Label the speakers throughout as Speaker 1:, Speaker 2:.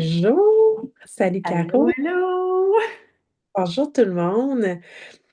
Speaker 1: Bonjour, salut
Speaker 2: Allô,
Speaker 1: Caro,
Speaker 2: allô!
Speaker 1: bonjour tout le monde.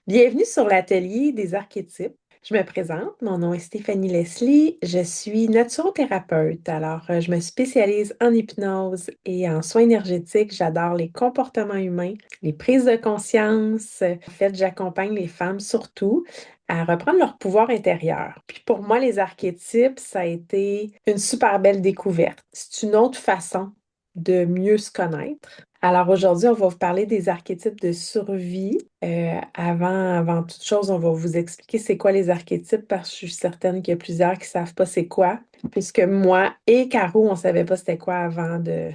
Speaker 1: Bienvenue sur l'atelier des archétypes. Je me présente, mon nom est Stéphanie Leslie, je suis naturothérapeute. Je me spécialise en hypnose et en soins énergétiques. J'adore les comportements humains, les prises de conscience. En fait, j'accompagne les femmes surtout à reprendre leur pouvoir intérieur. Puis pour moi, les archétypes, ça a été une super belle découverte. C'est une autre façon de mieux se connaître. Alors aujourd'hui, on va vous parler des archétypes de survie. Avant toute chose, on va vous expliquer c'est quoi les archétypes parce que je suis certaine qu'il y a plusieurs qui ne savent pas c'est quoi, puisque moi et Caro, on ne savait pas c'était quoi avant de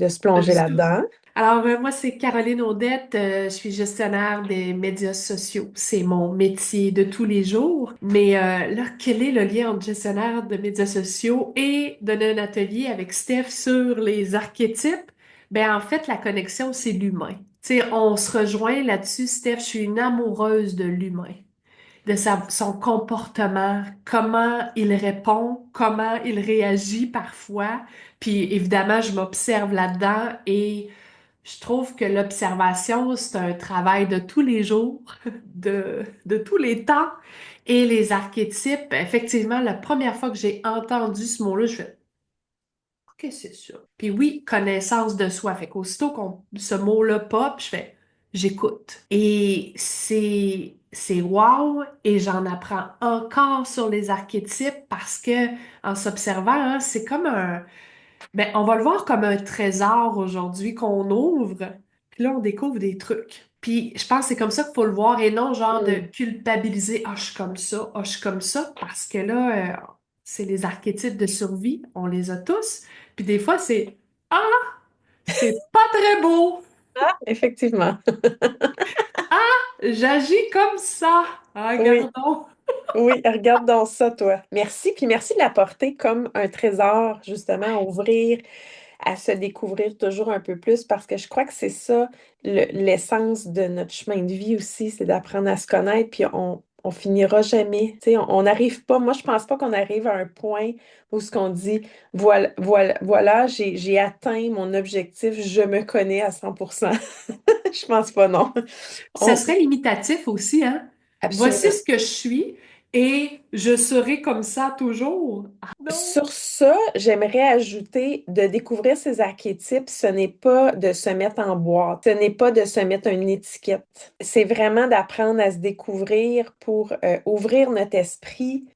Speaker 1: se
Speaker 2: Pas
Speaker 1: plonger
Speaker 2: du tout.
Speaker 1: là-dedans.
Speaker 2: Alors, moi, c'est Caroline Audette. Je suis gestionnaire des médias sociaux. C'est mon métier de tous les jours. Mais là, quel est le lien entre gestionnaire de médias sociaux et donner un atelier avec Steph sur les archétypes? Ben, en fait, la connexion, c'est l'humain. Tu sais, on se rejoint là-dessus, Steph. Je suis une amoureuse de l'humain, de son comportement, comment il répond, comment il réagit parfois. Puis évidemment, je m'observe là-dedans et je trouve que l'observation, c'est un travail de tous les jours, de tous les temps. Et les archétypes, effectivement, la première fois que j'ai entendu ce mot-là, je fais qu'est-ce que c'est ça? Puis oui, connaissance de soi. Fait qu'aussitôt qu'on ce mot-là pop, je fais j'écoute. Et c'est wow et j'en apprends encore sur les archétypes parce que en s'observant, hein, c'est comme un ben on va le voir comme un trésor aujourd'hui qu'on ouvre. Puis là on découvre des trucs. Puis je pense que c'est comme ça qu'il faut le voir et non genre de
Speaker 1: Hmm.
Speaker 2: culpabiliser ah je suis comme ça, ah je suis comme ça parce que là c'est les archétypes de survie, on les a tous. Puis des fois, c'est ah, c'est pas très beau.
Speaker 1: Ah, effectivement.
Speaker 2: J'agis comme ça. Ah,
Speaker 1: Oui,
Speaker 2: regardons.
Speaker 1: oui, regarde dans ça, toi. Merci, puis merci de l'apporter comme un trésor, justement, à ouvrir, à se découvrir toujours un peu plus, parce que je crois que c'est ça l'essence de notre chemin de vie aussi, c'est d'apprendre à se connaître, puis on finira jamais. Tu sais, on n'arrive pas, moi je pense pas qu'on arrive à un point où ce qu'on dit, voilà, j'ai atteint mon objectif, je me connais à 100%. Je pense pas, non.
Speaker 2: Ça
Speaker 1: On,
Speaker 2: serait limitatif aussi, hein? Voici
Speaker 1: absolument.
Speaker 2: ce que je suis et je serai comme ça toujours. Ah, non.
Speaker 1: Sur ça, j'aimerais ajouter de découvrir ces archétypes, ce n'est pas de se mettre en boîte, ce n'est pas de se mettre une étiquette. C'est vraiment d'apprendre à se découvrir pour ouvrir notre esprit,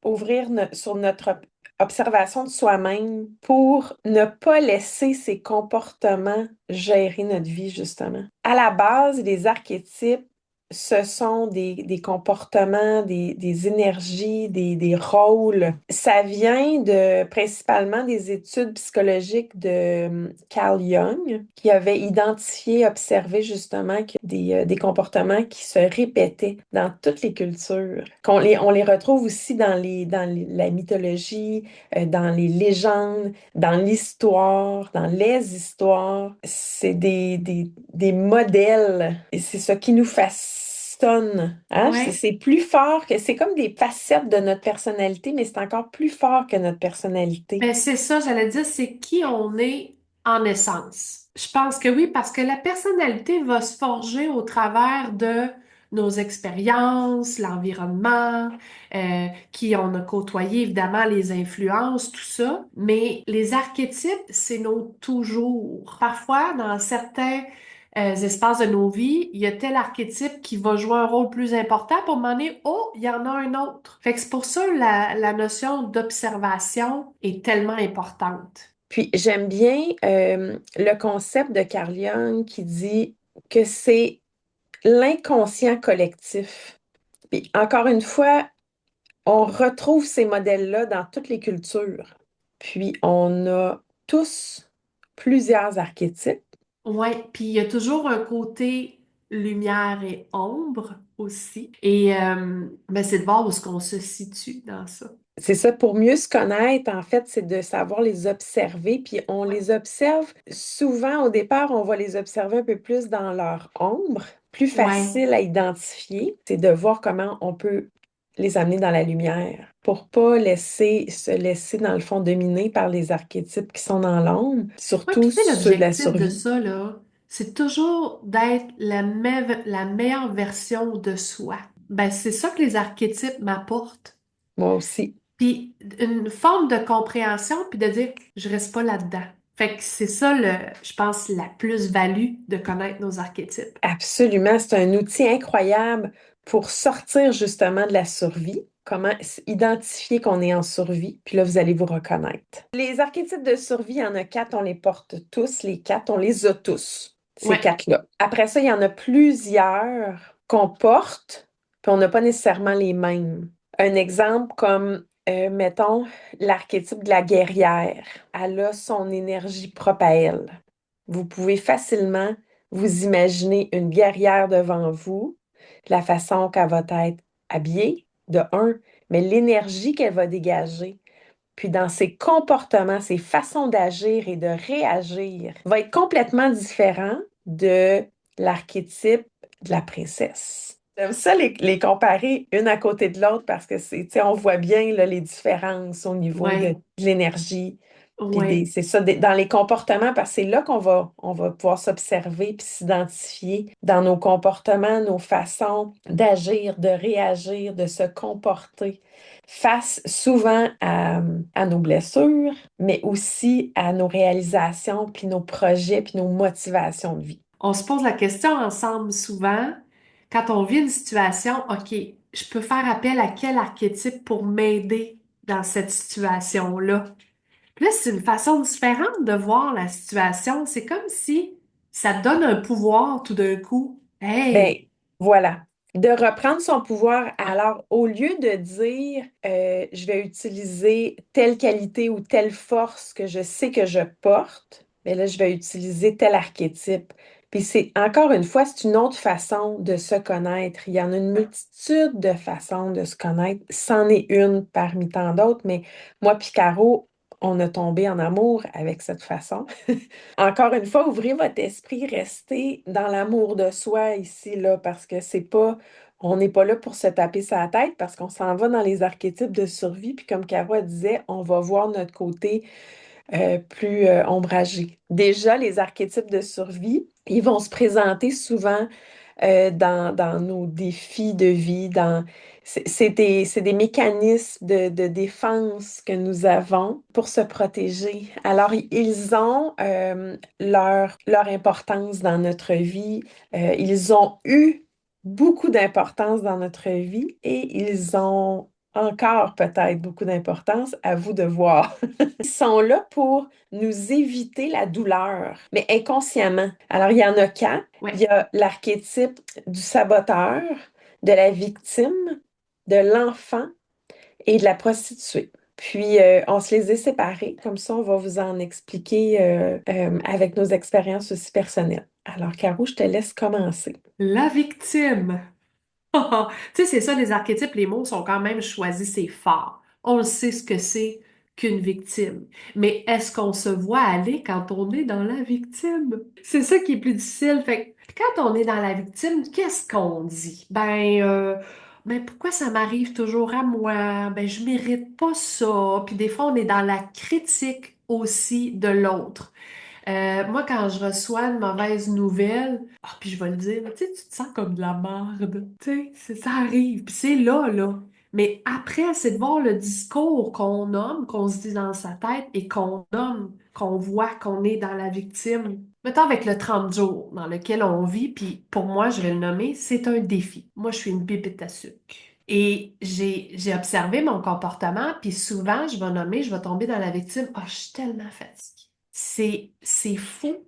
Speaker 1: sur notre observation de soi-même, pour ne pas laisser ces comportements gérer notre vie, justement. À la base, les archétypes, ce sont des comportements, des énergies, des rôles. Ça vient principalement des études psychologiques de Carl Jung, qui avait identifié, observé justement que des comportements qui se répétaient dans toutes les cultures. On les retrouve aussi la mythologie, dans les légendes, dans l'histoire, dans les histoires. C'est des modèles et c'est ce qui nous fascine. Hein?
Speaker 2: Ouais.
Speaker 1: C'est plus fort que, c'est comme des facettes de notre personnalité, mais c'est encore plus fort que notre personnalité.
Speaker 2: Ben, c'est ça, j'allais dire, c'est qui on est en essence. Je pense que oui, parce que la personnalité va se forger au travers de nos expériences, l'environnement, qui on a côtoyé, évidemment, les influences, tout ça. Mais les archétypes, c'est nos toujours. Parfois, dans certains espaces de nos vies, il y a tel archétype qui va jouer un rôle plus important pour un moment donné, oh, il y en a un autre. Fait que c'est pour ça la notion d'observation est tellement importante.
Speaker 1: Puis j'aime bien le concept de Carl Jung qui dit que c'est l'inconscient collectif. Puis encore une fois, on retrouve ces modèles-là dans toutes les cultures. Puis on a tous plusieurs archétypes.
Speaker 2: Ouais, puis il y a toujours un côté lumière et ombre aussi. Et ben, c'est de voir où est-ce qu'on se situe dans ça.
Speaker 1: C'est ça, pour mieux se connaître, en fait, c'est de savoir les observer. Puis on
Speaker 2: Ouais.
Speaker 1: les observe souvent, au départ, on va les observer un peu plus dans leur ombre, plus
Speaker 2: Ouais.
Speaker 1: facile à identifier. C'est de voir comment on peut les amener dans la lumière, pour pas se laisser, dans le fond, dominer par les archétypes qui sont dans l'ombre,
Speaker 2: Ouais, puis
Speaker 1: surtout
Speaker 2: tu sais,
Speaker 1: ceux de la
Speaker 2: l'objectif de
Speaker 1: survie.
Speaker 2: ça, là, c'est toujours d'être la meilleure version de soi. Ben, c'est ça que les archétypes m'apportent.
Speaker 1: Moi aussi.
Speaker 2: Puis une forme de compréhension, puis de dire, je reste pas là-dedans. Fait que c'est ça, je pense, la plus-value de connaître nos archétypes.
Speaker 1: Absolument, c'est un outil incroyable pour sortir justement de la survie. Comment identifier qu'on est en survie, puis là, vous allez vous reconnaître. Les archétypes de survie, il y en a quatre, on les porte tous, les quatre, on les a tous, ces
Speaker 2: Ouais.
Speaker 1: quatre-là. Après ça, il y en a plusieurs qu'on porte, puis on n'a pas nécessairement les mêmes. Un exemple comme, mettons, l'archétype de la guerrière. Elle a son énergie propre à elle. Vous pouvez facilement vous imaginez une guerrière devant vous, la façon qu'elle va être habillée, de un, mais l'énergie qu'elle va dégager, puis dans ses comportements, ses façons d'agir et de réagir, va être complètement différent de l'archétype de la princesse. J'aime ça les comparer une à côté de l'autre parce que c'est, tu sais, on voit bien là, les différences au niveau
Speaker 2: Ouais.
Speaker 1: de l'énergie. Puis
Speaker 2: Ouais.
Speaker 1: c'est ça, dans les comportements, parce que c'est là qu'on va pouvoir s'observer puis s'identifier dans nos comportements, nos façons d'agir, de réagir, de se comporter face souvent à nos blessures, mais aussi à nos réalisations, puis nos projets, puis nos motivations de vie.
Speaker 2: On se pose la question ensemble souvent, quand on vit une situation, OK, je peux faire appel à quel archétype pour m'aider dans cette situation-là? Puis là, c'est une façon différente de voir la situation. C'est comme si ça te donne un pouvoir tout d'un coup.
Speaker 1: Ben
Speaker 2: Hey!
Speaker 1: voilà. De reprendre son pouvoir. Alors, au lieu de dire je vais utiliser telle qualité ou telle force que je sais que je porte, mais là, je vais utiliser tel archétype. Puis c'est encore une fois, c'est une autre façon de se connaître. Il y en a une multitude de façons de se connaître. C'en est une parmi tant d'autres, mais moi puis Caro, on a tombé en amour avec cette façon. Encore une fois, ouvrez votre esprit, restez dans l'amour de soi ici, là, parce que c'est pas, on n'est pas là pour se taper sa tête, parce qu'on s'en va dans les archétypes de survie, puis comme Caro elle disait, on va voir notre côté plus ombragé. Déjà, les archétypes de survie, ils vont se présenter souvent dans nos défis de vie, c'est des mécanismes de défense que nous avons pour se protéger. Alors, ils ont leur importance dans notre vie. Ils ont eu beaucoup d'importance dans notre vie et ils ont encore peut-être beaucoup d'importance, à vous de voir. Ils sont là pour nous éviter la douleur, mais inconsciemment. Alors, il y en a quatre. Il
Speaker 2: Ouais.
Speaker 1: y a l'archétype du saboteur, de la victime, de l'enfant et de la prostituée. Puis, on se les est séparés. Comme ça, on va vous en expliquer avec nos expériences aussi personnelles. Alors, Caro, je te laisse commencer.
Speaker 2: La victime. Tu sais, c'est ça, les archétypes, les mots sont quand même choisis, c'est fort. On le sait ce que c'est qu'une victime. Mais est-ce qu'on se voit aller quand on est dans la victime? C'est ça qui est plus difficile. Fait que quand on est dans la victime, qu'est-ce qu'on dit? Ben pourquoi ça m'arrive toujours à moi? Ben, je mérite pas ça. Puis des fois, on est dans la critique aussi de l'autre. Moi, quand je reçois une mauvaise nouvelle, puis je vais le dire, tu sais, tu te sens comme de la merde. Tu sais, ça arrive, puis c'est là, là. Mais après, c'est de voir le discours qu'on nomme, qu'on se dit dans sa tête et qu'on nomme, qu'on voit qu'on est dans la victime. Mettons avec le 30 jours dans lequel on vit, puis pour moi, je vais le nommer, c'est un défi. Moi, je suis une bébête à sucre. Et j'ai observé mon comportement, puis souvent, je vais tomber dans la victime. Ah, je suis tellement fatiguée. C'est fou.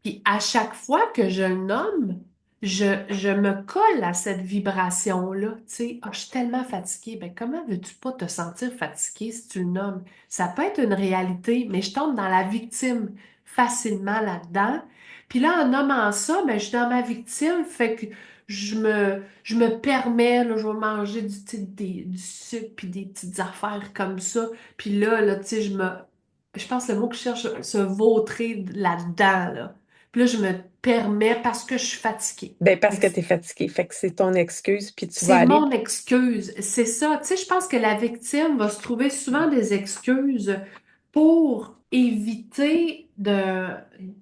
Speaker 2: Puis à chaque fois que je le nomme, je me colle à cette vibration-là. Tu sais, ah, je suis tellement fatiguée. Ben, comment veux-tu pas te sentir fatiguée si tu le nommes? Ça peut être une réalité, mais je tombe dans la victime facilement là-dedans. Puis là, en nommant ça, ben, je suis dans ma victime, fait que je me permets, là, je vais manger du sucre puis des petites affaires comme ça. Puis là, tu sais, je pense que le mot que je cherche, se vautrer là-dedans, là. Puis là, je me permets parce que je suis fatiguée.
Speaker 1: Ben,
Speaker 2: Fait
Speaker 1: parce
Speaker 2: que
Speaker 1: que tu es fatigué. Fait que c'est ton excuse, puis tu vas
Speaker 2: c'est
Speaker 1: aller.
Speaker 2: mon excuse. C'est ça. Tu sais, je pense que la victime va se trouver souvent des excuses pour éviter de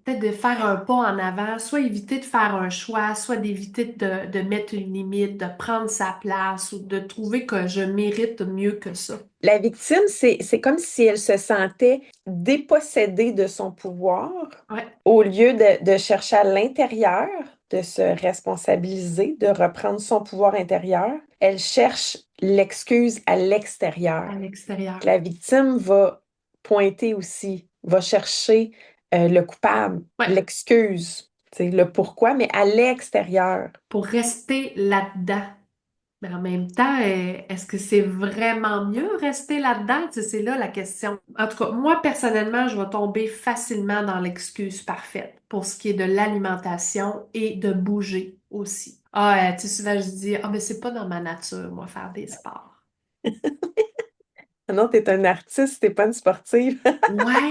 Speaker 2: peut-être de faire un pas en avant, soit éviter de faire un choix, soit d'éviter de mettre une limite, de prendre sa place ou de trouver que je mérite mieux que ça.
Speaker 1: La victime, c'est comme si elle se sentait dépossédée de son pouvoir
Speaker 2: Ouais,
Speaker 1: au lieu de chercher à l'intérieur, de se responsabiliser, de reprendre son pouvoir intérieur. Elle cherche l'excuse à l'extérieur.
Speaker 2: à l'extérieur.
Speaker 1: La victime va pointer aussi, va chercher le coupable,
Speaker 2: Ouais,
Speaker 1: l'excuse, tu sais, le pourquoi, mais à l'extérieur.
Speaker 2: pour rester là-dedans. Mais en même temps, est-ce que c'est vraiment mieux rester là-dedans? Tu sais, c'est là la question. En tout cas, moi, personnellement, je vais tomber facilement dans l'excuse parfaite pour ce qui est de l'alimentation et de bouger aussi. Ah, tu sais, souvent, je dis, ah, mais c'est pas dans ma nature, moi, faire des sports.
Speaker 1: Ah non, t'es un artiste, t'es pas une sportive.
Speaker 2: Ouais.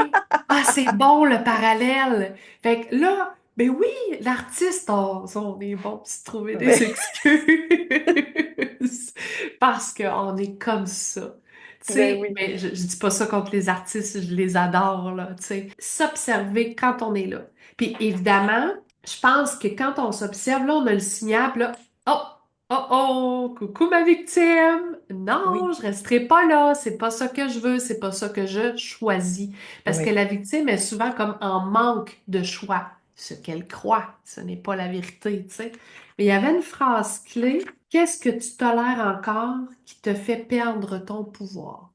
Speaker 2: Ah, c'est bon le parallèle. Fait que là, ben oui, l'artiste, on est bon pour se trouver des
Speaker 1: Ben,
Speaker 2: excuses. Parce qu'on est comme ça. Tu
Speaker 1: ben
Speaker 2: sais,
Speaker 1: oui,
Speaker 2: mais je dis pas ça contre les artistes, je les adore, là, tu sais. S'observer quand on est là. Puis évidemment, je pense que quand on s'observe, là, on a le signal, puis là, oh, oh, oh, coucou ma victime.
Speaker 1: oui,
Speaker 2: Non, je resterai pas là. C'est pas ça que je veux, c'est pas ça que je choisis. Parce que
Speaker 1: oui.
Speaker 2: la victime est souvent comme en manque de choix. Ce qu'elle croit, ce n'est pas la vérité, tu sais. Mais il y avait une phrase clé. Qu'est-ce que tu tolères encore qui te fait perdre ton pouvoir?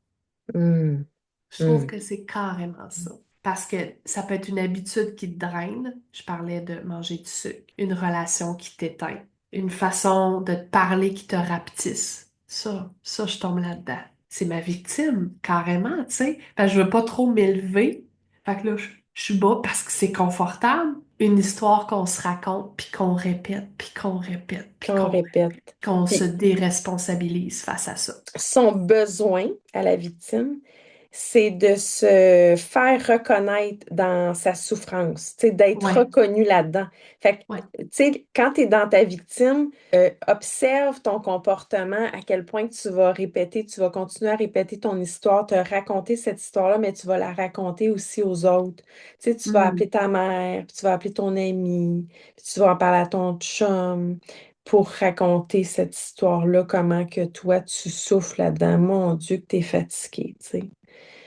Speaker 1: Hum,
Speaker 2: Je trouve
Speaker 1: hum.
Speaker 2: que c'est carrément ça. Parce que ça peut être une habitude qui te draine. Je parlais de manger du sucre. Une relation qui t'éteint. Une façon de te parler qui te rapetisse. Ça, je tombe là-dedans. C'est ma victime, carrément, tu sais. Fait que je veux pas trop m'élever. Fait que là, je suis bas parce que c'est confortable. Une histoire qu'on se raconte, puis qu'on répète, puis qu'on répète, puis
Speaker 1: Qu'on répète.
Speaker 2: qu'on se
Speaker 1: Puis
Speaker 2: déresponsabilise face à ça.
Speaker 1: son besoin à la victime, c'est de se faire reconnaître dans sa souffrance, tu sais, d'être
Speaker 2: Ouais,
Speaker 1: reconnu là-dedans. Fait que,
Speaker 2: ouais,
Speaker 1: tu sais, quand tu es dans ta victime, observe ton comportement, à quel point que tu vas répéter, tu vas continuer à répéter ton histoire, te raconter cette histoire-là, mais tu vas la raconter aussi aux autres. Tu sais, tu vas appeler
Speaker 2: Hmm.
Speaker 1: ta mère, puis tu vas appeler ton ami, puis tu vas en parler à ton chum pour raconter cette histoire-là, comment que toi, tu souffles là-dedans. Mon Dieu, que tu es fatigué, tu sais.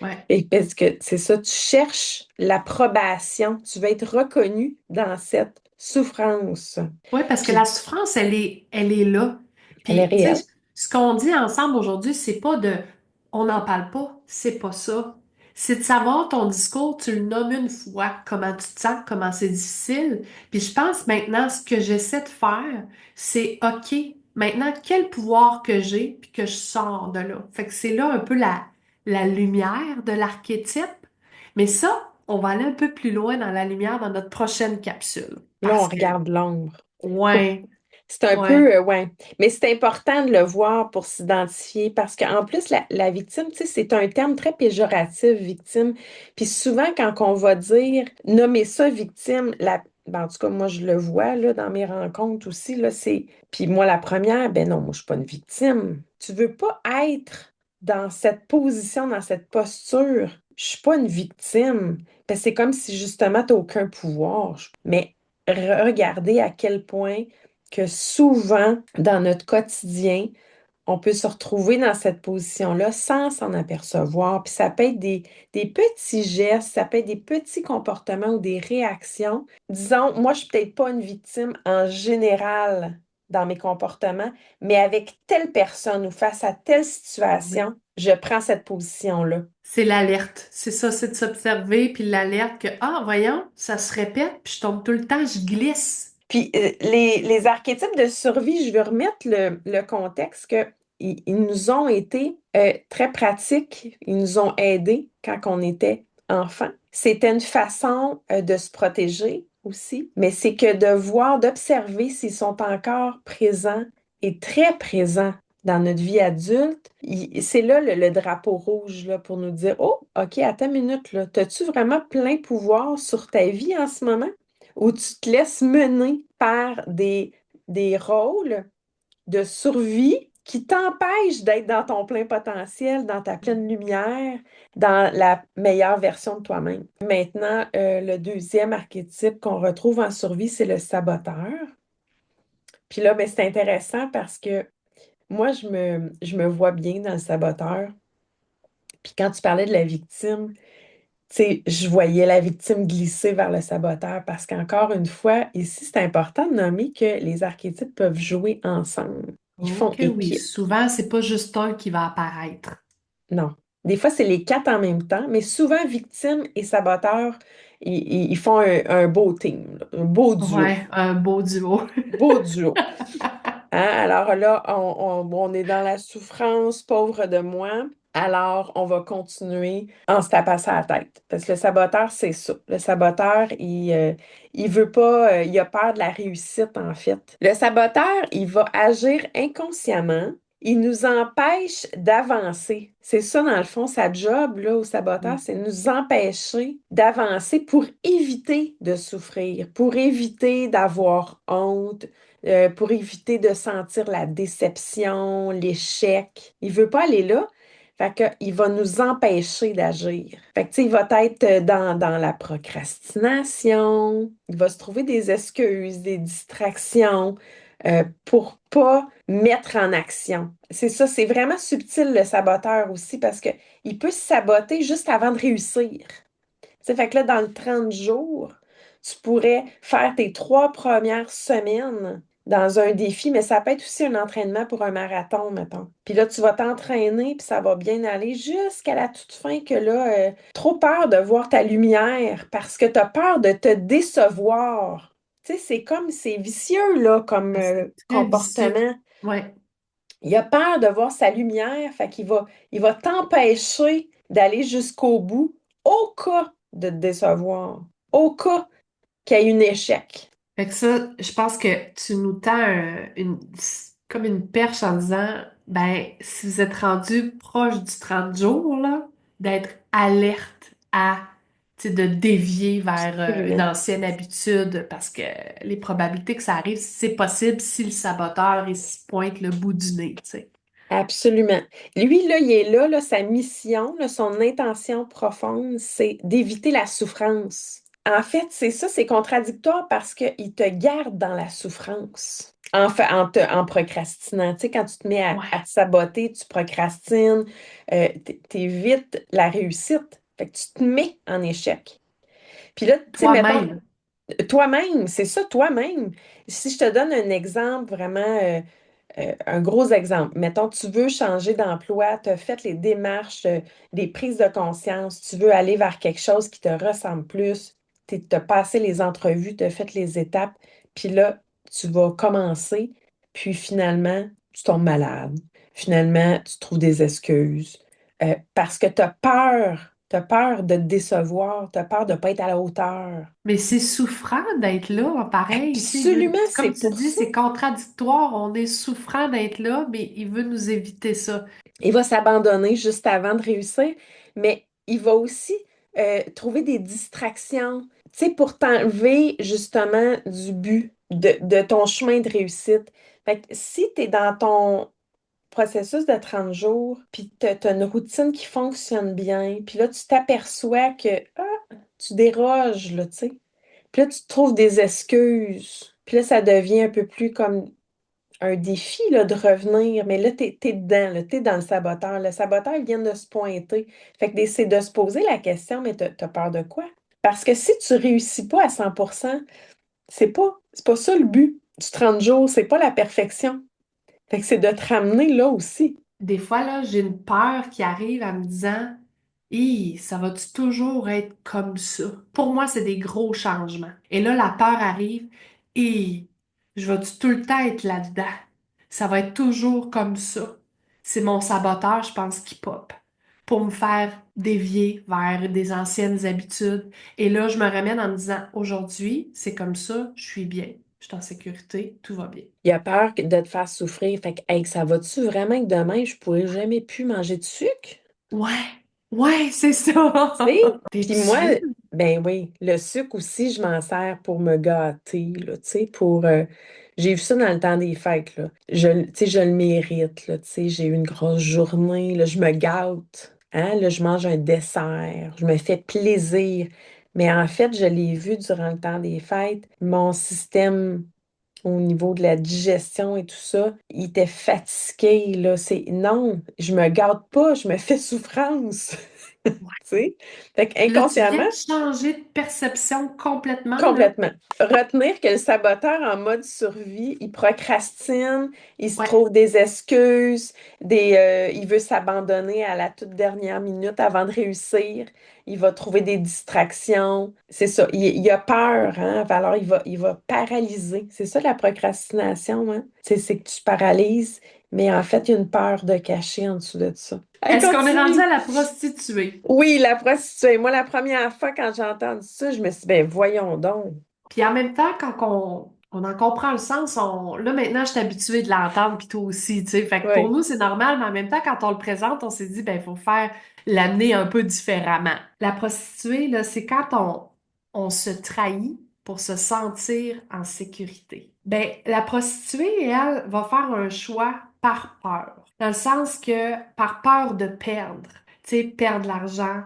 Speaker 2: Ouais.
Speaker 1: Et parce que c'est ça, tu cherches l'approbation, tu veux être reconnu dans cette souffrance.
Speaker 2: Oui, parce que la
Speaker 1: Puis,
Speaker 2: souffrance, elle est là.
Speaker 1: elle est
Speaker 2: Puis, tu
Speaker 1: réelle.
Speaker 2: sais, ce qu'on dit ensemble aujourd'hui, c'est pas de on n'en parle pas, c'est pas ça. C'est de savoir ton discours, tu le nommes une fois, comment tu te sens, comment c'est difficile. Puis je pense maintenant, ce que j'essaie de faire, c'est OK, maintenant, quel pouvoir que j'ai, puis que je sors de là. Fait que c'est là un peu la lumière de l'archétype. Mais ça, on va aller un peu plus loin dans la lumière dans notre prochaine capsule.
Speaker 1: Là, on
Speaker 2: Parce que
Speaker 1: regarde l'ombre.
Speaker 2: ouais,
Speaker 1: C'est un
Speaker 2: ouais,
Speaker 1: peu, ouais. Mais c'est important de le voir pour s'identifier parce qu'en plus, la victime, tu sais, c'est un terme très péjoratif, victime. Puis souvent, quand on va dire nommer ça victime, ben, en tout cas, moi, je le vois là, dans mes rencontres aussi, là, c'est. Puis moi, la première, ben non, moi, je suis pas une victime. Tu veux pas être dans cette position, dans cette posture. Je suis pas une victime. Parce que c'est comme si justement, tu n'as aucun pouvoir. Mais regardez à quel point que souvent, dans notre quotidien, on peut se retrouver dans cette position-là sans s'en apercevoir. Puis ça peut être des petits gestes, ça peut être des petits comportements ou des réactions. Disons, moi, je suis peut-être pas une victime en général dans mes comportements, mais avec telle personne ou face à telle
Speaker 2: oui.
Speaker 1: situation, je prends cette position-là.
Speaker 2: C'est l'alerte. C'est ça, c'est de s'observer, puis l'alerte que, ah, voyons, ça se répète, puis je tombe tout le temps, je glisse.
Speaker 1: Puis les archétypes de survie, je veux remettre le contexte que ils nous ont été très pratiques, ils nous ont aidés quand on était enfant. C'était une façon de se protéger aussi, mais c'est que de voir, d'observer s'ils sont encore présents et très présents dans notre vie adulte. C'est là le drapeau rouge là, pour nous dire, oh, OK, attends une minute, là, as-tu vraiment plein pouvoir sur ta vie en ce moment? où tu te laisses mener par des rôles de survie qui t'empêchent d'être dans ton plein potentiel, dans ta pleine lumière, dans la meilleure version de toi-même. Maintenant, le deuxième archétype qu'on retrouve en survie, c'est le saboteur. Puis là, ben, c'est intéressant parce que moi, je me vois bien dans le saboteur. Puis quand tu parlais de la victime, tu sais, je voyais la victime glisser vers le saboteur parce qu'encore une fois, ici, c'est important de nommer que les archétypes peuvent jouer ensemble. Ils
Speaker 2: Oh
Speaker 1: font
Speaker 2: que oui,
Speaker 1: équipe.
Speaker 2: souvent, c'est pas juste un qui va apparaître.
Speaker 1: Non. Des fois, c'est les quatre en même temps, mais souvent, victime et saboteur, ils font un beau team, là, un beau duo.
Speaker 2: Ouais, un beau duo.
Speaker 1: Beau duo. Hein? Alors là, on est dans la souffrance, pauvre de moi. Alors, on va continuer en se tapant ça à la tête. Parce que le saboteur, c'est ça. Le saboteur, il veut pas, il a peur de la réussite, en fait. Le saboteur, il va agir inconsciemment. Il nous empêche d'avancer. C'est ça, dans le fond, sa job, là, au saboteur, c'est nous empêcher d'avancer pour éviter de souffrir, pour éviter d'avoir honte, pour éviter de sentir la déception, l'échec. Il veut pas aller là. Fait que, il va nous empêcher d'agir. Fait que, tu sais, il va être dans la procrastination. Il va se trouver des excuses, des distractions pour pas mettre en action. C'est ça, c'est vraiment subtil le saboteur aussi parce que il peut se saboter juste avant de réussir. Tu sais, fait que là, dans le 30 jours, tu pourrais faire tes 3 premières semaines dans un défi, mais ça peut être aussi un entraînement pour un marathon, mettons. Puis là, tu vas t'entraîner, puis ça va bien aller jusqu'à la toute fin que là, trop peur de voir ta lumière parce que tu as peur de te décevoir. Tu sais, c'est comme, c'est vicieux, là, comme
Speaker 2: C'est très vicieux.
Speaker 1: comportement.
Speaker 2: Ouais.
Speaker 1: Il a peur de voir sa lumière, fait qu'il va t'empêcher d'aller jusqu'au bout au cas de te décevoir, au cas qu'il y ait un échec.
Speaker 2: Fait que ça, je pense que tu nous tends comme une perche en disant, ben, si vous êtes rendu proche du 30 jours, là, d'être alerte à, tu sais, de dévier vers une
Speaker 1: Absolument.
Speaker 2: ancienne habitude, parce que les probabilités que ça arrive, c'est possible si le saboteur, il se pointe le bout du nez, tu sais.
Speaker 1: Absolument. Lui, là, il est là, sa mission, là, son intention profonde, c'est d'éviter la souffrance. En fait, c'est ça, c'est contradictoire parce qu'il te garde dans la souffrance. En procrastinant. Tu sais, quand tu te mets à
Speaker 2: Ouais.
Speaker 1: te saboter, tu procrastines, t'évites la réussite. Fait que tu te mets en échec. Puis là, tu sais, mettons,
Speaker 2: Toi-même.
Speaker 1: toi-même, c'est ça, toi-même. Si je te donne un exemple vraiment, un gros exemple, mettons, tu veux changer d'emploi, tu as fait les démarches, des prises de conscience, tu veux aller vers quelque chose qui te ressemble plus, tu as passé les entrevues, tu as fait les étapes, puis là, tu vas commencer, puis finalement, tu tombes malade. Finalement, tu trouves des excuses, parce que tu as peur de te décevoir, tu as peur de ne pas être à la hauteur.
Speaker 2: Mais c'est souffrant d'être là, hein, pareil. Tu sais,
Speaker 1: Absolument, c'est
Speaker 2: comme tu
Speaker 1: pour
Speaker 2: dis,
Speaker 1: ça.
Speaker 2: c'est contradictoire. On est souffrant d'être là, mais il veut nous éviter ça.
Speaker 1: Il va s'abandonner juste avant de réussir, mais il va aussi trouver des distractions, tu sais, pour t'enlever justement du but de ton chemin de réussite. Fait que si tu es dans ton processus de 30 jours, puis tu as une routine qui fonctionne bien, puis là, tu t'aperçois que tu déroges, là, tu sais. Puis là, tu te trouves des excuses. Puis là, ça devient un peu plus comme un défi là, de revenir, mais là, t'es dedans, là, t'es dans le saboteur. Le saboteur, il vient de se pointer. Fait que c'est de se poser la question, mais t'as peur de quoi? Parce que si tu réussis pas à 100%, c'est pas ça le but du 30 jours, c'est pas la perfection. Fait que c'est de te ramener là aussi.
Speaker 2: Des fois, là, j'ai une peur qui arrive en me disant, hi, ça va-tu toujours être comme ça? Pour moi, c'est des gros changements. Et là, la peur arrive, hi, je vais-tu tout le temps être là-dedans? Ça va être toujours comme ça. C'est mon saboteur, je pense, qui pop pour me faire dévier vers des anciennes habitudes. Et là, je me ramène en me disant, aujourd'hui, c'est comme ça, je suis bien, je suis en sécurité, tout va bien.
Speaker 1: Il a peur de te faire souffrir. Fait que, hey, ça va-tu vraiment que demain, je pourrai jamais plus manger de sucre?
Speaker 2: Ouais, ouais, c'est ça.
Speaker 1: Tu sais? Puis
Speaker 2: T'es-tu
Speaker 1: moi,
Speaker 2: sûr?
Speaker 1: Ben oui, le sucre aussi, je m'en sers pour me gâter, là, tu sais, j'ai vu ça dans le temps des fêtes, là. Tu sais, je le mérite, là, tu sais, j'ai eu une grosse journée, là, je me gâte, hein, là, je mange un dessert, je me fais plaisir. Mais en fait, je l'ai vu durant le temps des fêtes, mon système au niveau de la digestion et tout ça, il était fatigué, là, non, je me gâte pas, je me fais souffrance, tu sais. Fait
Speaker 2: Là, tu viens
Speaker 1: qu'inconsciemment,
Speaker 2: de changer de perception complètement, là.
Speaker 1: complètement. Retenir que le saboteur en mode survie, il procrastine, il se
Speaker 2: Ouais.
Speaker 1: trouve des excuses, il veut s'abandonner à la toute dernière minute avant de réussir. Il va trouver des distractions. C'est ça. Il a peur, hein? Alors, il va paralyser. C'est ça la procrastination, hein? C'est que tu paralyses, mais en fait, il y a une peur de cacher en dessous de ça. Hey,
Speaker 2: Est-ce qu'on est rendu
Speaker 1: continue!
Speaker 2: à la prostituée?
Speaker 1: Oui, la prostituée. Moi, la première fois quand j'ai entendu ça, je me suis dit, ben voyons donc.
Speaker 2: Puis en même temps, quand on en comprend le sens, là maintenant, je suis habituée de l'entendre, puis toi aussi, tu sais. Fait que pour
Speaker 1: Oui.
Speaker 2: nous, c'est normal, mais en même temps, quand on le présente, on s'est dit, ben, il faut faire l'amener un peu différemment. La prostituée, là, c'est quand on se trahit pour se sentir en sécurité. Ben, la prostituée, elle, va faire un choix par peur. Dans le sens que, par peur de perdre. Tu sais, perdre l'argent,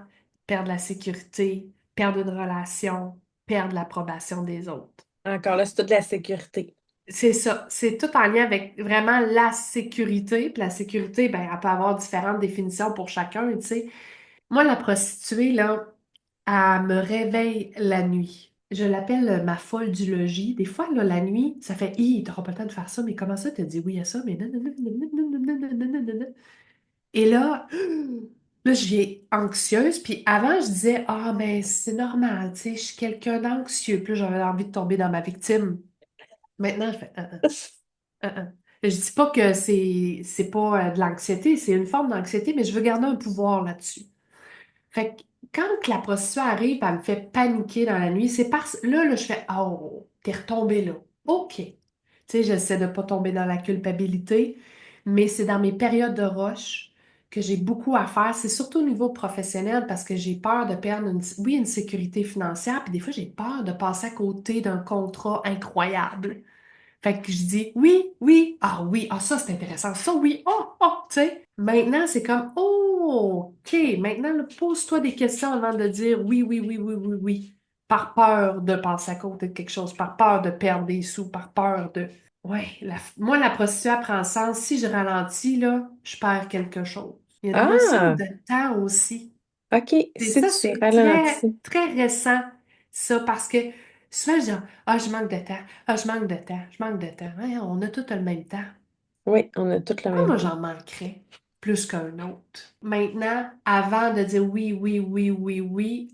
Speaker 2: perdre la sécurité, perdre une relation, perdre l'approbation des autres.
Speaker 1: Encore là, c'est toute la sécurité.
Speaker 2: C'est ça, c'est tout en lien avec vraiment la sécurité. Puis la sécurité, ben, elle peut avoir différentes définitions pour chacun, tu sais. Moi, la prostituée, là, elle me réveille la nuit. Je l'appelle ma folle du logis. Des fois, là, la nuit, ça fait, hi, t'auras pas le temps de faire ça, mais comment ça, t'as dit oui à ça, mais non, non, non, non, non, non, non, non, non, non, non, non. Et là, là, je viens anxieuse. Puis avant, je disais, ah, ben, c'est normal, tu sais, je suis quelqu'un d'anxieux. Puis là, j'avais envie de tomber dans ma victime. Maintenant, je fais, ah. Je dis pas que c'est pas de l'anxiété, c'est une forme d'anxiété, mais je veux garder un pouvoir là-dessus. Fait que quand la prostituée arrive, elle me fait paniquer dans la nuit, c'est parce là, je fais, oh, t'es retombé là. OK. Tu sais, j'essaie de pas tomber dans la culpabilité, mais c'est dans mes périodes de rush que j'ai beaucoup à faire. C'est surtout au niveau professionnel parce que j'ai peur de perdre, oui, une sécurité financière, puis des fois, j'ai peur de passer à côté d'un contrat incroyable. Fait que je dis oui, ah ça c'est intéressant, ça oui, tu sais. Maintenant, c'est comme, oh, OK, maintenant, là, pose-toi des questions avant de dire oui, par peur de passer à côté de quelque chose, par peur de perdre des sous, par peur de... Ouais, moi, la prostituée apprend sens. Si je ralentis, là, je perds quelque chose. Il y a une notion
Speaker 1: Ah,
Speaker 2: de temps aussi.
Speaker 1: OK.
Speaker 2: Et
Speaker 1: Si
Speaker 2: ça,
Speaker 1: tu
Speaker 2: c'est très,
Speaker 1: ralentis.
Speaker 2: très récent, ça, parce que souvent, je dis, ah, je manque de temps, ah, je manque de temps, je manque de temps. Hein, on a tout le même temps.
Speaker 1: Oui, on a tout le
Speaker 2: Pourquoi
Speaker 1: même
Speaker 2: moi,
Speaker 1: temps.
Speaker 2: j'en manquerais plus qu'un autre? Maintenant, avant de dire oui,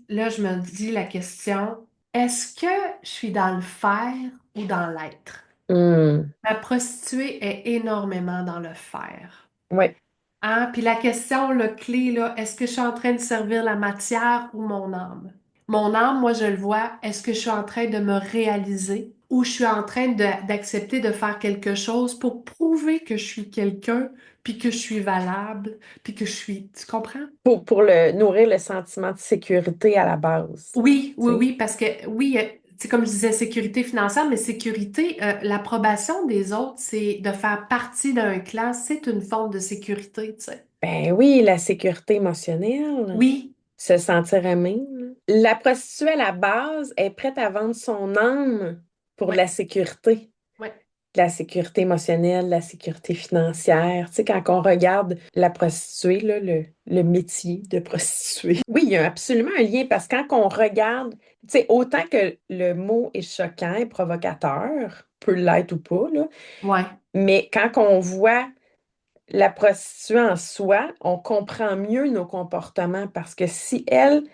Speaker 2: là, je me dis la question, est-ce que je suis dans le faire ou dans l'être?
Speaker 1: Hmm.
Speaker 2: La prostituée est énormément dans le faire.
Speaker 1: Oui.
Speaker 2: Hein? Puis la question, le clé, là, est-ce que je suis en train de servir la matière ou mon âme? Mon âme, moi, je le vois, est-ce que je suis en train de me réaliser ou je suis en train d'accepter de faire quelque chose pour prouver que je suis quelqu'un, puis que je suis valable, puis que je suis... Tu comprends?
Speaker 1: Pour nourrir le sentiment de sécurité à la base.
Speaker 2: Oui,
Speaker 1: Tu sais.
Speaker 2: oui, parce que oui, c'est comme je disais, sécurité financière, mais sécurité, l'approbation des autres, c'est de faire partie d'un clan, c'est une forme de sécurité, tu sais.
Speaker 1: Ben oui, la sécurité émotionnelle,
Speaker 2: Oui,
Speaker 1: se sentir aimé. La prostituée à la base est prête à vendre son âme pour de
Speaker 2: ouais,
Speaker 1: la sécurité.
Speaker 2: ouais.
Speaker 1: La sécurité émotionnelle, la sécurité financière. Tu sais, quand on regarde la prostituée, là, le métier de prostituée, oui, il y a absolument un lien parce que quand on regarde, tu sais, autant que le mot est choquant et provocateur, peut l'être ou pas, là,
Speaker 2: Ouais.
Speaker 1: mais quand on voit la prostituée en soi, on comprend mieux nos comportements parce que si elle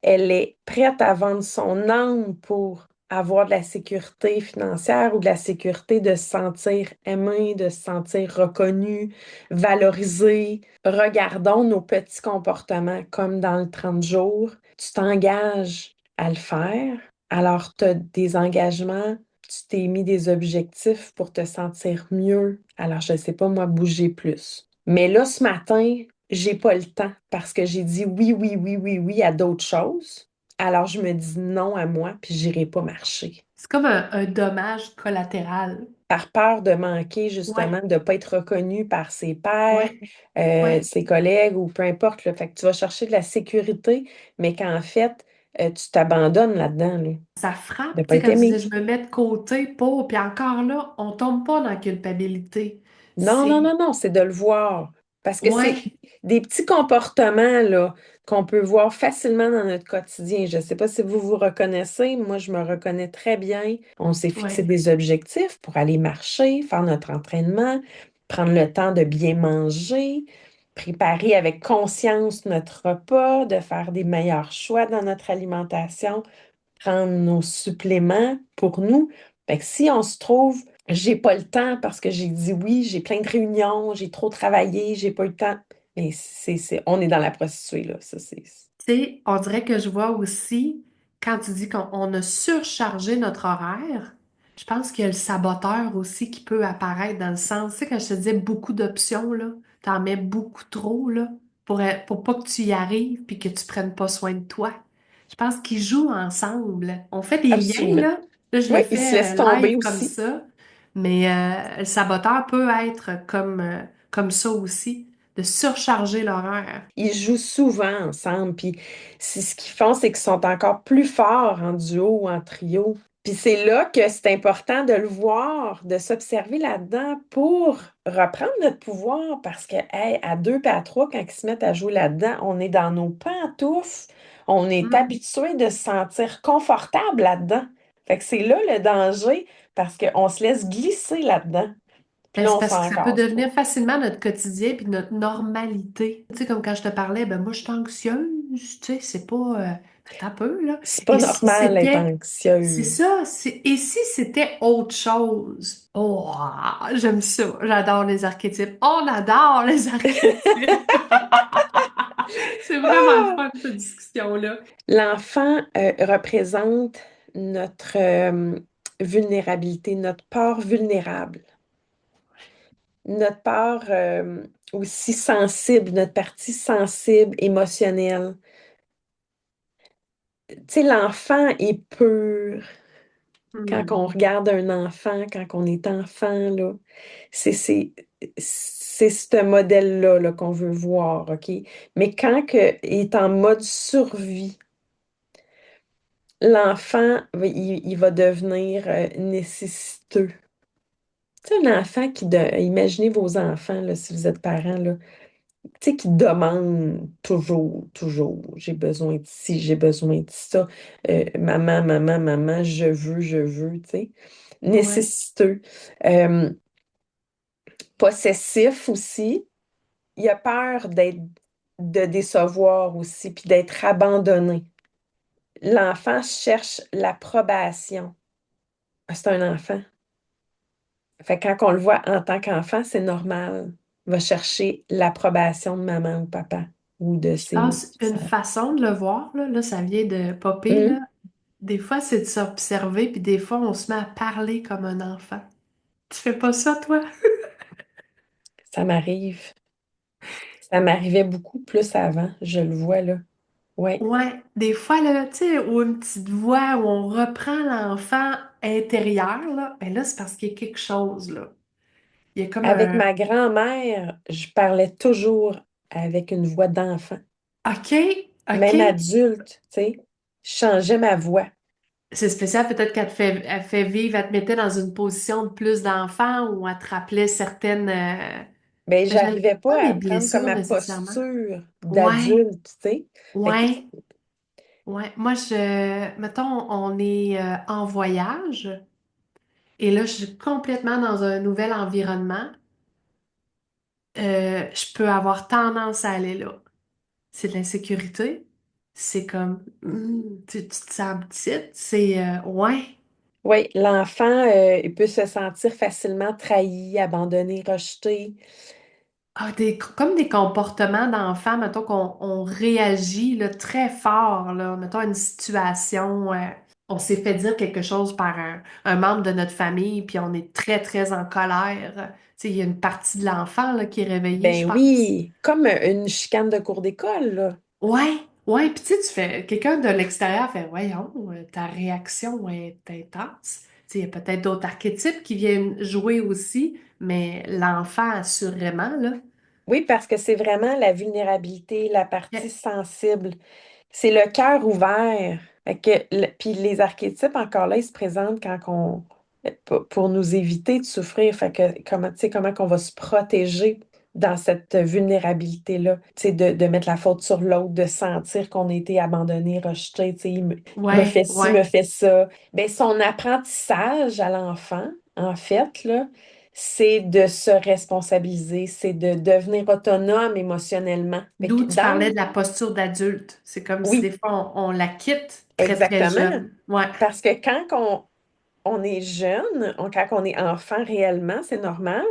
Speaker 1: est prête à vendre son âme pour avoir de la sécurité financière ou de la sécurité de se sentir aimée, de se sentir reconnue, valorisée, regardons nos petits comportements comme dans le 30 jours. Tu t'engages à le faire, alors tu as des engagements, tu t'es mis des objectifs pour te sentir mieux. Alors, je ne sais pas, moi, bouger plus. Mais là, ce matin, j'ai pas le temps parce que j'ai dit oui à d'autres choses. Alors, je me dis non à moi, puis j'irai pas marcher.
Speaker 2: C'est comme un dommage collatéral.
Speaker 1: Par peur de manquer,
Speaker 2: Ouais,
Speaker 1: justement, de ne pas être reconnu par ses pairs,
Speaker 2: ouais, ouais.
Speaker 1: ses collègues ou peu importe, là. Fait que tu vas chercher de la sécurité, mais qu'en fait, tu t'abandonnes là-dedans, là,
Speaker 2: Ça
Speaker 1: de
Speaker 2: frappe,
Speaker 1: ne
Speaker 2: tu
Speaker 1: pas
Speaker 2: sais,
Speaker 1: être
Speaker 2: quand tu
Speaker 1: aimé.
Speaker 2: disais je me mets de côté pour, puis encore là, on tombe pas dans la culpabilité.
Speaker 1: Non, non,
Speaker 2: C'est,
Speaker 1: non, non, c'est de le voir. Parce que c'est
Speaker 2: ouais,
Speaker 1: des petits comportements là, qu'on peut voir facilement dans notre quotidien. Je ne sais pas si vous vous reconnaissez. Moi, je me reconnais très bien. On s'est fixé
Speaker 2: ouais.
Speaker 1: des objectifs pour aller marcher, faire notre entraînement, prendre le temps de bien manger, préparer avec conscience notre repas, de faire des meilleurs choix dans notre alimentation, prendre nos suppléments pour nous. Fait que si on se trouve, j'ai pas le temps parce que j'ai dit oui, j'ai plein de réunions, j'ai trop travaillé, j'ai pas eu le temps. Mais on est dans la prostituée, là. Ça, c'est.
Speaker 2: Tu sais, on dirait que je vois aussi, quand tu dis qu'on a surchargé notre horaire, je pense qu'il y a le saboteur aussi qui peut apparaître dans le sens, tu sais, quand je te disais beaucoup d'options, là, t'en mets beaucoup trop, là, pour pas que tu y arrives puis que tu prennes pas soin de toi. Je pense qu'ils jouent ensemble. On fait des liens,
Speaker 1: Absolument.
Speaker 2: là, je
Speaker 1: Oui,
Speaker 2: le
Speaker 1: il se laisse
Speaker 2: fais
Speaker 1: tomber
Speaker 2: live comme
Speaker 1: aussi.
Speaker 2: ça, mais le saboteur peut être comme ça aussi, de surcharger l'horaire.
Speaker 1: Ils jouent souvent ensemble, puis ce qu'ils font, c'est qu'ils sont encore plus forts en duo ou en trio. Puis c'est là que c'est important de le voir, de s'observer là-dedans pour reprendre notre pouvoir, parce que hey, à deux et à trois, quand ils se mettent à jouer là-dedans, on est dans nos pantoufles, on est
Speaker 2: Mm.
Speaker 1: habitué de se sentir confortable là-dedans. Fait que c'est là le danger, parce qu'on se laisse glisser là-dedans, puis
Speaker 2: Ben,
Speaker 1: là,
Speaker 2: c'est
Speaker 1: on
Speaker 2: parce que
Speaker 1: s'en
Speaker 2: ça peut
Speaker 1: casse pas.
Speaker 2: devenir facilement notre quotidien puis notre normalité. Tu sais, comme quand je te parlais, ben moi, je suis anxieuse, tu sais, c'est pas... attends un peu, là.
Speaker 1: C'est pas
Speaker 2: Et si
Speaker 1: normal d'être
Speaker 2: c'était... C'est
Speaker 1: anxieuse.
Speaker 2: ça, et si c'était autre chose? Oh, j'aime ça. J'adore les archétypes. On adore les archétypes. C'est vraiment le
Speaker 1: Ah!
Speaker 2: fun, cette discussion-là.
Speaker 1: L'enfant représente notre vulnérabilité, notre part vulnérable, notre part aussi sensible, notre partie sensible, émotionnelle. Tu sais, l'enfant est pur. Quand on
Speaker 2: Hmm.
Speaker 1: regarde un enfant, quand on est enfant, là, c'est ce modèle-là là, qu'on veut voir, OK? Mais quand il est en mode survie, l'enfant, il va devenir nécessiteux. Tu sais, un enfant imaginez vos enfants, là, si vous êtes parents, là, tu sais, qui demandent toujours, toujours, j'ai besoin de ci, j'ai besoin de ça. Maman, maman, maman, je veux, tu sais.
Speaker 2: Ouais.
Speaker 1: Nécessiteux. Euh, Possessif aussi. Il a peur de décevoir aussi, puis d'être abandonné. L'enfant cherche l'approbation. Ah, c'est un enfant. Fait que quand on le voit en tant qu'enfant, c'est normal. Il va chercher l'approbation de maman ou papa ou de
Speaker 2: Je
Speaker 1: ses...
Speaker 2: pense une façon de le voir, là, ça vient de popper, là.
Speaker 1: Hum,
Speaker 2: Des fois, c'est de s'observer, puis des fois, on se met à parler comme un enfant. Tu fais pas ça, toi?
Speaker 1: ça m'arrive. Ça m'arrivait beaucoup plus avant, je le vois là. Ouais.
Speaker 2: Ouais, des fois, là, tu sais, ou une petite voix où on reprend l'enfant intérieur, là, ben là, c'est parce qu'il y a quelque chose, là. Il y a comme
Speaker 1: Avec
Speaker 2: un...
Speaker 1: ma grand-mère, je parlais toujours avec une voix d'enfant.
Speaker 2: OK,
Speaker 1: Même
Speaker 2: OK.
Speaker 1: adulte, tu sais, je changeais ma voix.
Speaker 2: C'est spécial, peut-être elle fait vivre, elle te mettait dans une position de plus d'enfant ou elle te rappelait certaines...
Speaker 1: Mais
Speaker 2: ben, j'allais
Speaker 1: j'arrivais
Speaker 2: pas
Speaker 1: pas
Speaker 2: des
Speaker 1: à prendre comme
Speaker 2: blessures
Speaker 1: ma
Speaker 2: nécessairement.
Speaker 1: posture
Speaker 2: Ouais,
Speaker 1: d'adulte, tu sais. Fait que
Speaker 2: ouais. Ouais, moi, mettons, on est en voyage et là, je suis complètement dans un nouvel environnement. Je peux avoir tendance à aller là. C'est de l'insécurité. C'est comme, tu te sens petite. Ouais.
Speaker 1: oui, l'enfant, il peut se sentir facilement trahi, abandonné, rejeté.
Speaker 2: Ah, comme des comportements d'enfants, mettons on réagit là, très fort, là, mettons à une situation, on s'est fait dire quelque chose par un membre de notre famille, puis on est très, très en colère. Tu sais, il y a une partie de l'enfant là, qui est réveillée, je
Speaker 1: Ben
Speaker 2: pense.
Speaker 1: oui, comme une chicane de cours d'école, là.
Speaker 2: Ouais, Ouais, puis tu sais, tu fais, quelqu'un de l'extérieur fait, voyons, ta réaction est intense. Tu sais, il y a peut-être d'autres archétypes qui viennent jouer aussi, mais l'enfant, assurément, là.
Speaker 1: Oui, parce que c'est vraiment la vulnérabilité, la partie
Speaker 2: Yeah.
Speaker 1: sensible. C'est le cœur ouvert. Fait que, puis les archétypes, encore là, ils se présentent quand on, pour nous éviter de souffrir. Fait que comment, tu sais, comment qu'on va se protéger dans cette vulnérabilité-là. Tu sais, de mettre la faute sur l'autre, de sentir qu'on a été abandonné, rejeté. Tu sais, il me fait
Speaker 2: Ouais,
Speaker 1: ci, il me
Speaker 2: ouais.
Speaker 1: fait ça. Ben, son apprentissage à l'enfant, en fait, là, c'est de se responsabiliser, c'est de devenir autonome émotionnellement. Fait que
Speaker 2: D'où tu parlais de la posture d'adulte. C'est comme si des
Speaker 1: oui,
Speaker 2: fois on la quitte très, très
Speaker 1: exactement.
Speaker 2: jeune. Ouais.
Speaker 1: Parce que quand on est jeune, quand on est enfant réellement, c'est normal.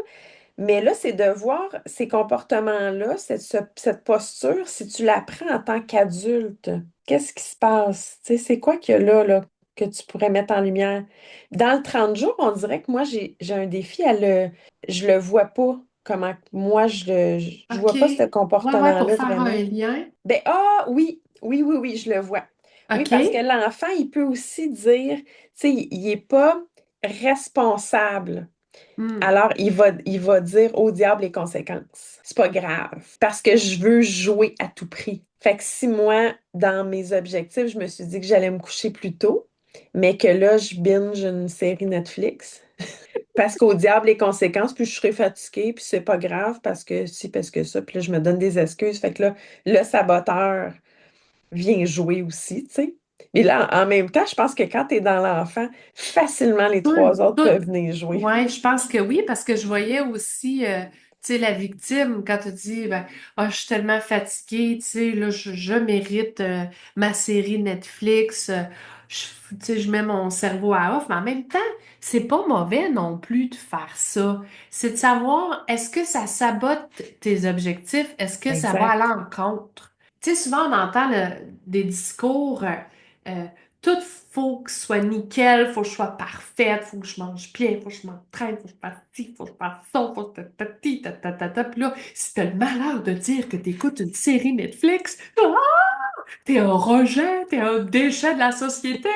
Speaker 1: Mais là, c'est de voir ces comportements-là, cette posture, si tu l'apprends en tant qu'adulte, qu'est-ce qui se passe? Tu sais, c'est quoi qu'il y a là, que tu pourrais mettre en lumière? Dans le 30 jours, on dirait que moi, j'ai un défi je le vois pas. Comment moi, je
Speaker 2: OK.
Speaker 1: vois pas ce
Speaker 2: Ouais, ouais, pour
Speaker 1: comportement-là
Speaker 2: faire un
Speaker 1: vraiment.
Speaker 2: lien.
Speaker 1: Ben, ah oui, oui, oui, oui, je le vois. Oui, parce que
Speaker 2: OK.
Speaker 1: l'enfant, il peut aussi dire, tu sais, il est pas responsable.
Speaker 2: Hmm.
Speaker 1: Alors, il va dire au diable les conséquences. C'est pas grave, parce que je veux jouer à tout prix. Fait que si moi, dans mes objectifs, je me suis dit que j'allais me coucher plus tôt, mais que là, je binge une série Netflix, parce qu'au diable les conséquences, puis je serai fatiguée, puis c'est pas grave, parce que si, parce que ça, puis là, je me donne des excuses. Fait que là, le saboteur vient jouer aussi, tu sais. Mais là, en même temps, je pense que quand tu es dans l'enfant, facilement les trois autres
Speaker 2: Tout.
Speaker 1: peuvent venir jouer.
Speaker 2: Ouais, je pense que oui, parce que je voyais aussi, tu sais, la victime, quand tu dis, ben, ah, je suis tellement fatiguée, tu sais, là, je mérite ma série Netflix, tu sais, je mets mon cerveau à off, mais en même temps, c'est pas mauvais non plus de faire ça. C'est de savoir, est-ce que ça sabote tes objectifs? Est-ce que ça va à
Speaker 1: Exact.
Speaker 2: l'encontre? Tu sais, souvent, on entend des discours, euh, tout faut que ce soit nickel, faut que je sois parfaite, faut que je mange bien, faut que je m'entraîne, faut que je fasse ci, faut que je fasse ça, faut que tatati, tatatata. Puis là, si t'as le malheur de dire que t'écoutes une série Netflix, t'es un rejet, t'es un déchet de la société.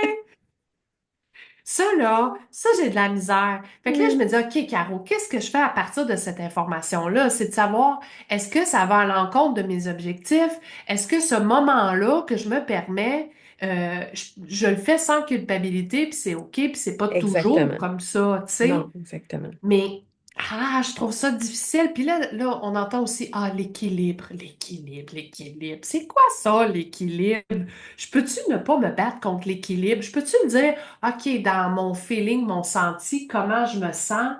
Speaker 2: Ça, là, ça, j'ai de la misère. Fait que là, je
Speaker 1: Mm.
Speaker 2: me dis, OK, Caro, qu'est-ce que je fais à partir de cette information-là? C'est de savoir, est-ce que ça va à l'encontre de mes objectifs? Est-ce que ce moment-là que je me permets, je le fais sans culpabilité, puis c'est OK, puis c'est pas toujours
Speaker 1: Exactement.
Speaker 2: comme ça, tu sais?
Speaker 1: Non, exactement.
Speaker 2: Mais, je trouve ça difficile. Puis là, on entend aussi, l'équilibre, l'équilibre, l'équilibre. C'est quoi ça, l'équilibre? Je peux-tu ne pas me battre contre l'équilibre? Je peux-tu me dire, OK, dans mon feeling, mon senti, comment je me sens?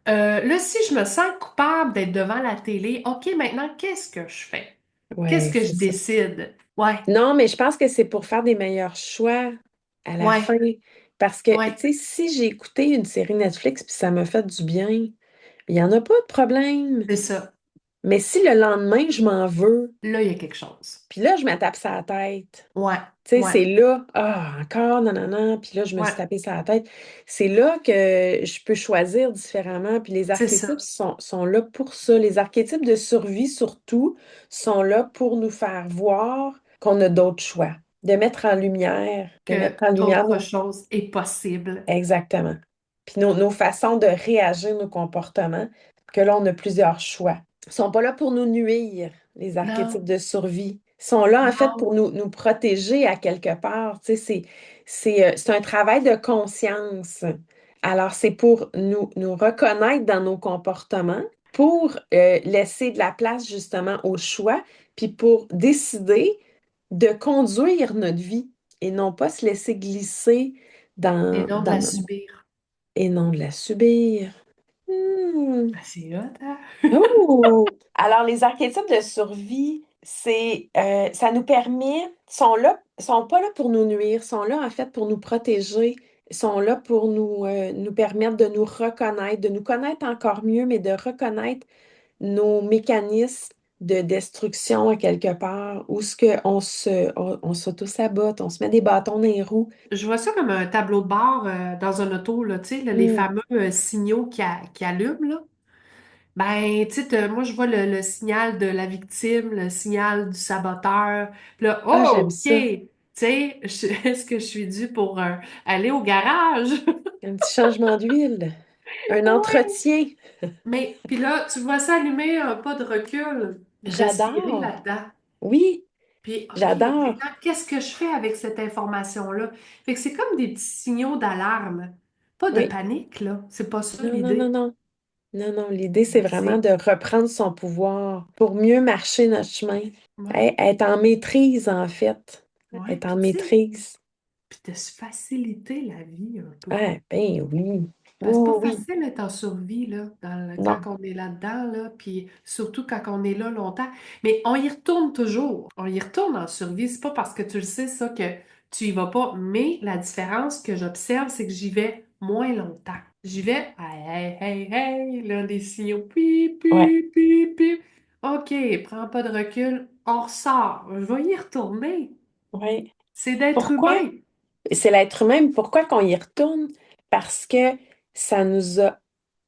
Speaker 2: Là, si je me sens coupable d'être devant la télé, OK, maintenant, qu'est-ce que je fais? Qu'est-ce
Speaker 1: Ouais,
Speaker 2: que
Speaker 1: c'est
Speaker 2: je
Speaker 1: ça.
Speaker 2: décide? Ouais,
Speaker 1: Non, mais je pense que c'est pour faire des meilleurs choix à la
Speaker 2: ouais,
Speaker 1: fin. Parce que, tu
Speaker 2: ouais,
Speaker 1: sais, si j'ai écouté une série Netflix puis ça m'a fait du bien, il n'y en a pas de problème.
Speaker 2: c'est ça.
Speaker 1: Mais si le lendemain, je m'en veux,
Speaker 2: Là, il y a quelque chose.
Speaker 1: puis là, je me tape ça la tête.
Speaker 2: Ouais,
Speaker 1: Tu sais,
Speaker 2: ouais,
Speaker 1: c'est là, encore, non, non, non, puis là, je me suis
Speaker 2: ouais,
Speaker 1: tapé ça la tête. C'est là que je peux choisir différemment. Puis les
Speaker 2: c'est
Speaker 1: archétypes
Speaker 2: ça.
Speaker 1: sont là pour ça. Les archétypes de survie, surtout, sont là pour nous faire voir qu'on a d'autres choix. De
Speaker 2: Que
Speaker 1: mettre en lumière
Speaker 2: autre
Speaker 1: nos...
Speaker 2: chose est possible.
Speaker 1: Exactement. Puis nos façons de réagir, nos comportements, que là, on a plusieurs choix. Ils sont pas là pour nous nuire, les archétypes
Speaker 2: Non,
Speaker 1: de survie. Ils sont là, en fait,
Speaker 2: non.
Speaker 1: pour nous protéger à quelque part. Tu sais, c'est un travail de conscience. Alors, c'est pour nous reconnaître dans nos comportements, pour laisser de la place justement au choix, puis pour décider de conduire notre vie et non pas se laisser glisser
Speaker 2: Et non de la subir.
Speaker 1: et non de la subir. Hmm.
Speaker 2: Ah, c'est hot, hein?
Speaker 1: Oh! Alors, les archétypes de survie, ça nous permet, sont pas là pour nous nuire, sont là en fait pour nous protéger, sont là pour nous permettre de nous reconnaître, de nous connaître encore mieux, mais de reconnaître nos mécanismes de destruction à quelque part, où ce qu'on on s'auto-sabote, on se met des bâtons dans les roues.
Speaker 2: Je vois ça comme un tableau de bord dans un auto, là, tu sais, là, les
Speaker 1: Hmm.
Speaker 2: fameux signaux qui allument, là. Ben, tu sais, moi, je vois le signal de la victime, le signal du saboteur. Puis là,
Speaker 1: Ah, j'aime
Speaker 2: oh, OK,
Speaker 1: ça.
Speaker 2: tu sais, est-ce que je suis due pour aller au garage?
Speaker 1: Un petit changement d'huile. Un
Speaker 2: Oui.
Speaker 1: entretien.
Speaker 2: Mais, puis là, tu vois ça allumer un pas de recul, respirer
Speaker 1: J'adore.
Speaker 2: là-dedans.
Speaker 1: Oui,
Speaker 2: Puis, OK,
Speaker 1: j'adore.
Speaker 2: maintenant, qu'est-ce que je fais avec cette information-là? Fait que c'est comme des petits signaux d'alarme. Pas de
Speaker 1: Oui.
Speaker 2: panique, là. C'est pas ça
Speaker 1: Non, non, non,
Speaker 2: l'idée.
Speaker 1: non. Non, non, l'idée, c'est
Speaker 2: Mais
Speaker 1: vraiment
Speaker 2: c'est,
Speaker 1: de reprendre son pouvoir pour mieux marcher notre chemin.
Speaker 2: ouais,
Speaker 1: Être en maîtrise, en fait.
Speaker 2: ouais,
Speaker 1: Être
Speaker 2: puis
Speaker 1: en
Speaker 2: tu sais,
Speaker 1: maîtrise.
Speaker 2: puis de se faciliter la vie un peu.
Speaker 1: Ah, ben oui.
Speaker 2: Ben, c'est pas
Speaker 1: Oui, oui.
Speaker 2: facile d'être en survie, là, quand
Speaker 1: Non.
Speaker 2: on est là-dedans, là, puis surtout quand on est là longtemps. Mais on y retourne toujours. On y retourne en survie. C'est pas parce que tu le sais, ça, que tu y vas pas. Mais la différence que j'observe, c'est que j'y vais moins longtemps. J'y vais, hey, hey, hey, hey, là, des signaux, puis,
Speaker 1: Ouais,
Speaker 2: puis, puis, puis. OK, prends pas de recul, on ressort. Je vais y retourner.
Speaker 1: ouais.
Speaker 2: C'est d'être
Speaker 1: Pourquoi?
Speaker 2: humain.
Speaker 1: C'est l'être humain, mais pourquoi qu'on y retourne? Parce que ça nous a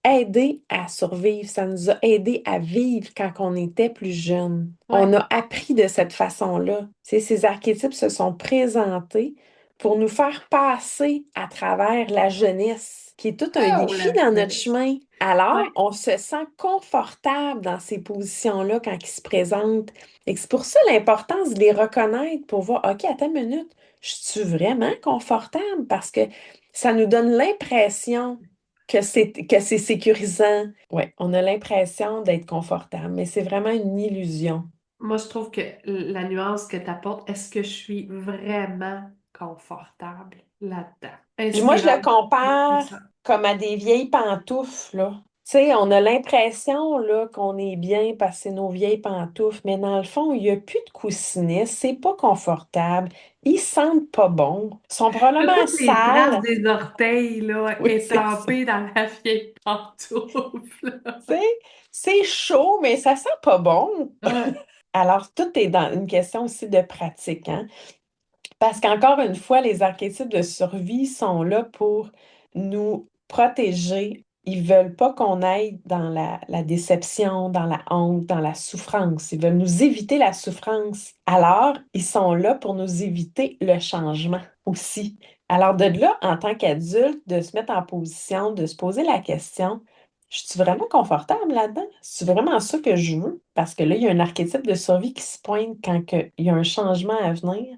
Speaker 1: aidé à survivre, ça nous a aidé à vivre quand on était plus jeune. On
Speaker 2: Ouais.
Speaker 1: a appris de cette façon-là. Tu sais, ces archétypes se sont présentés pour nous faire passer à travers la jeunesse, qui est tout un
Speaker 2: Oh,
Speaker 1: défi
Speaker 2: la
Speaker 1: dans notre
Speaker 2: jeunesse.
Speaker 1: chemin. Alors,
Speaker 2: Ouais.
Speaker 1: on se sent confortable dans ces positions-là quand ils se présentent. Et c'est pour ça l'importance de les reconnaître pour voir, OK, attends une minute, je suis vraiment confortable parce que ça nous donne l'impression que c'est sécurisant. Ouais, on a l'impression d'être confortable, mais c'est vraiment une illusion.
Speaker 2: Moi, je trouve que la nuance que tu apportes, est-ce que je suis vraiment confortable là-dedans?
Speaker 1: Puis moi, je le
Speaker 2: Inspirant.
Speaker 1: compare comme à des vieilles pantoufles, là. Tu sais, on a l'impression là, qu'on est bien parce que c'est nos vieilles pantoufles, mais dans le fond, il n'y a plus de coussinets, c'est pas confortable, ils sentent pas bon, ils sont
Speaker 2: T'as
Speaker 1: probablement
Speaker 2: toutes les traces
Speaker 1: sales.
Speaker 2: des orteils, là,
Speaker 1: Oui, c'est ça.
Speaker 2: étampées dans la vieille pantoufle.
Speaker 1: Tu sais, c'est chaud, mais ça sent pas bon.
Speaker 2: Ouais.
Speaker 1: Alors, tout est dans une question aussi de pratique, hein? Parce qu'encore une fois, les archétypes de survie sont là pour nous protéger. Ils veulent pas qu'on aille dans la déception, dans la honte, dans la souffrance. Ils veulent nous éviter la souffrance. Alors, ils sont là pour nous éviter le changement aussi. Alors, de là, en tant qu'adulte, de se mettre en position, de se poser la question, je suis vraiment confortable là-dedans? C'est vraiment ça que je veux? Parce que là, il y a un archétype de survie qui se pointe quand il y a un changement à venir.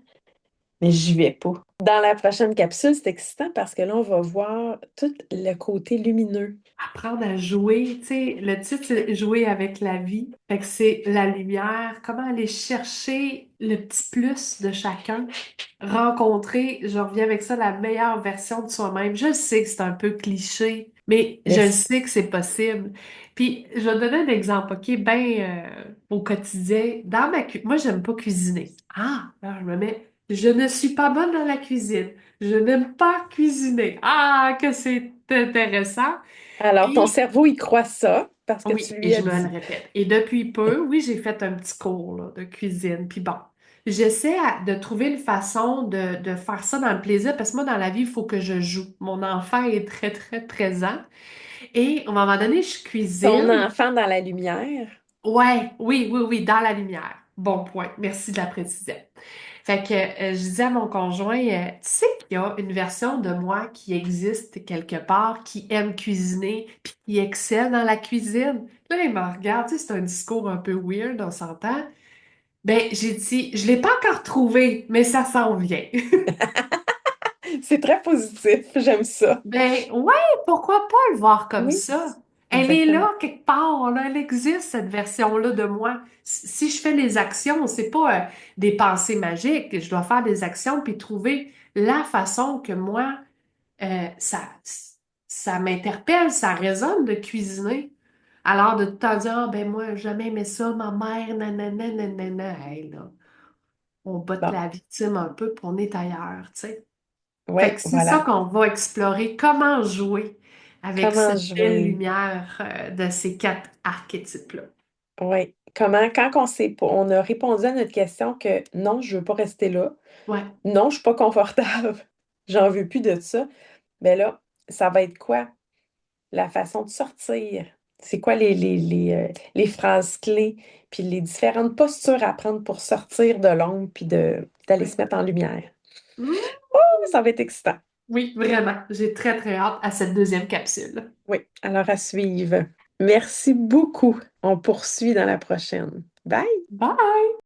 Speaker 1: Mais j'y vais pas. Dans la prochaine capsule, c'est excitant parce que là, on va voir tout le côté lumineux.
Speaker 2: Apprendre à jouer, tu sais, le titre, c'est Jouer avec la vie. Fait que c'est la lumière, comment aller chercher le petit plus de chacun, rencontrer, je reviens avec ça, la meilleure version de soi-même. Je sais que c'est un peu cliché, mais
Speaker 1: Mais
Speaker 2: je le sais que c'est possible. Puis, je vais donner un exemple, OK, au quotidien, moi, j'aime pas cuisiner. Ah, alors je me mets, je ne suis pas bonne dans la cuisine. Je n'aime pas cuisiner. Ah, que c'est intéressant.
Speaker 1: alors, ton
Speaker 2: Et
Speaker 1: cerveau, il croit ça parce que tu
Speaker 2: oui, et
Speaker 1: lui as
Speaker 2: je me le
Speaker 1: dit.
Speaker 2: répète. Et depuis peu, oui, j'ai fait un petit cours là, de cuisine. Puis bon, de trouver une façon de faire ça dans le plaisir parce que moi, dans la vie, il faut que je joue. Mon enfant est très, très présent. Et à un moment donné, je
Speaker 1: Ton
Speaker 2: cuisine.
Speaker 1: enfant dans la lumière.
Speaker 2: Ouais, oui, oui, oui, dans la lumière. Bon point. Merci de la préciser. Fait que je disais à mon conjoint, tu sais qu'il y a une version de moi qui existe quelque part, qui aime cuisiner, puis qui excelle dans la cuisine. Là, il me regarde, tu sais, c'est un discours un peu weird, on s'entend. Ben, j'ai dit, je l'ai pas encore trouvé, mais ça s'en vient.
Speaker 1: C'est très positif. J'aime ça.
Speaker 2: Ben ouais, pourquoi pas le voir comme
Speaker 1: Oui,
Speaker 2: ça? Elle est
Speaker 1: exactement.
Speaker 2: là quelque part, là, elle existe cette version-là de moi. Si je fais les actions, c'est pas des pensées magiques, je dois faire des actions puis trouver la façon que moi ça m'interpelle, ça résonne de cuisiner. Alors de tout le temps dire ah, ben moi j'ai jamais aimé ça, ma mère nanana nanana, hey, là, on botte
Speaker 1: Bon,
Speaker 2: la victime un peu puis on est ailleurs, tu sais. Fait
Speaker 1: oui,
Speaker 2: que c'est ça
Speaker 1: voilà.
Speaker 2: qu'on va explorer, comment jouer avec
Speaker 1: Comment
Speaker 2: cette belle
Speaker 1: jouer?
Speaker 2: lumière de ces quatre archétypes-là.
Speaker 1: Oui. Comment, quand on a répondu à notre question que non, je veux pas rester là.
Speaker 2: Ouais.
Speaker 1: Non, je suis pas confortable. J'en veux plus de ça. Ben là, ça va être quoi? La façon de sortir. C'est quoi les phrases clés, puis les différentes postures à prendre pour sortir de l'ombre, puis d'aller se
Speaker 2: Oui.
Speaker 1: mettre en lumière.
Speaker 2: Hmm.
Speaker 1: Ça va être excitant.
Speaker 2: Oui, vraiment. J'ai très, très hâte à cette deuxième capsule.
Speaker 1: Oui, alors à suivre. Merci beaucoup. On poursuit dans la prochaine. Bye!
Speaker 2: Bye!